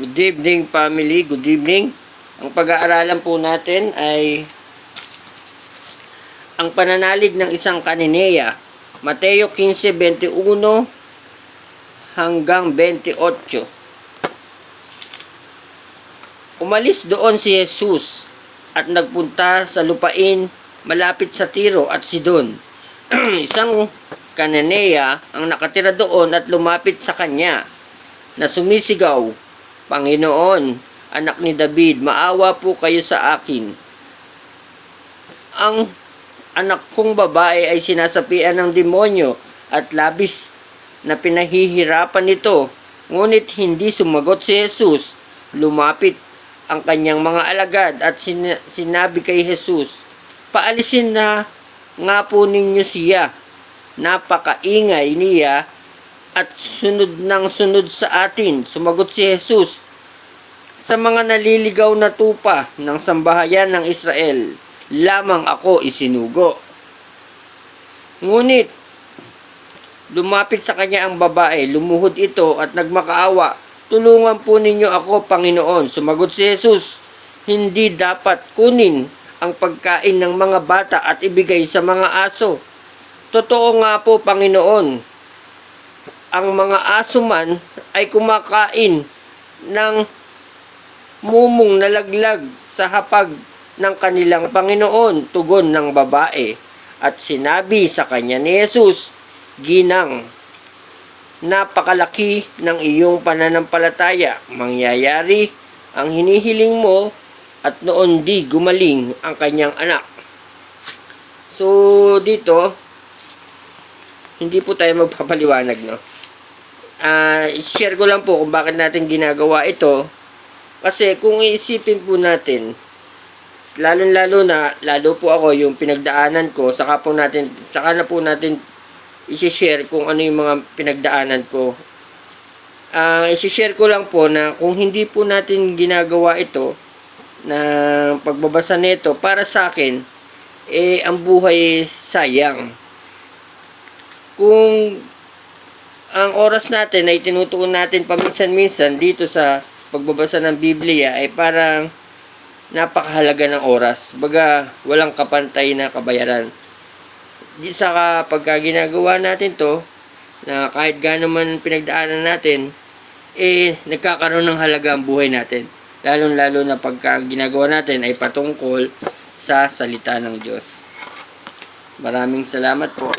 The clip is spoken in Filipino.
Good evening family, good evening. Ang pag-aaralan po natin ay ang pananalig ng isang kanineya. Mateo 15:21 hanggang 28. Umalis doon si Jesus at nagpunta sa lupain malapit sa Tiro at Sidon. Isang kanineya ang nakatira doon at lumapit sa kanya na sumisigaw, "Panginoon, anak ni David, maawa po kayo sa akin. Ang anak kong babae ay sinasapian ng demonyo at labis na pinahihirapan nito." Ngunit hindi sumagot si Jesus. Lumapit ang kanyang mga alagad at sinabi kay Jesus, "Paalisin na nga po ninyo siya. Napakaingay niya at sunod ng sunod sa atin." Sumagot si Jesus, "Sa mga naliligaw na tupa ng sambahayan ng Israel, lamang ako isinugo." Ngunit lumapit sa kanya ang babae, lumuhod ito at nagmakaawa, "Tulungan po ninyo ako, Panginoon." Sumagot si Jesus, "Hindi dapat kunin ang pagkain ng mga bata at ibigay sa mga aso." "Totoo nga po, Panginoon. Ang mga aso man ay kumakain ng mumong nalaglag sa hapag ng kanilang Panginoon," tugon ng babae. At sinabi sa kanya ni Jesus, "Ginang, napakalaki ng iyong pananampalataya. Mangyayari ang hinihiling mo." At noon di gumaling ang kanyang anak. So dito, hindi po tayo magpapaliwanag, no? I-share ko lang po kung bakit natin ginagawa ito. Kasi kung iisipin po natin, lalo po ako yung pinagdaanan ko, saka na po natin i-share kung ano yung mga pinagdaanan ko. I-share ko lang po na kung hindi po natin ginagawa ito, na pagbabasa nito, para sa akin, ang buhay sayang. Kung ang oras natin ay tinutuon natin paminsan-minsan dito sa pagbabasa ng Biblia ay parang napakahalaga ng oras. Baga, walang kapantay na kabayaran. Di saka pagka ginagawa natin to, na kahit gaano man pinagdaanan natin, nagkakaroon ng halaga ang buhay natin. Lalong-lalo na pagka ginagawa natin ay patungkol sa salita ng Diyos. Maraming salamat po.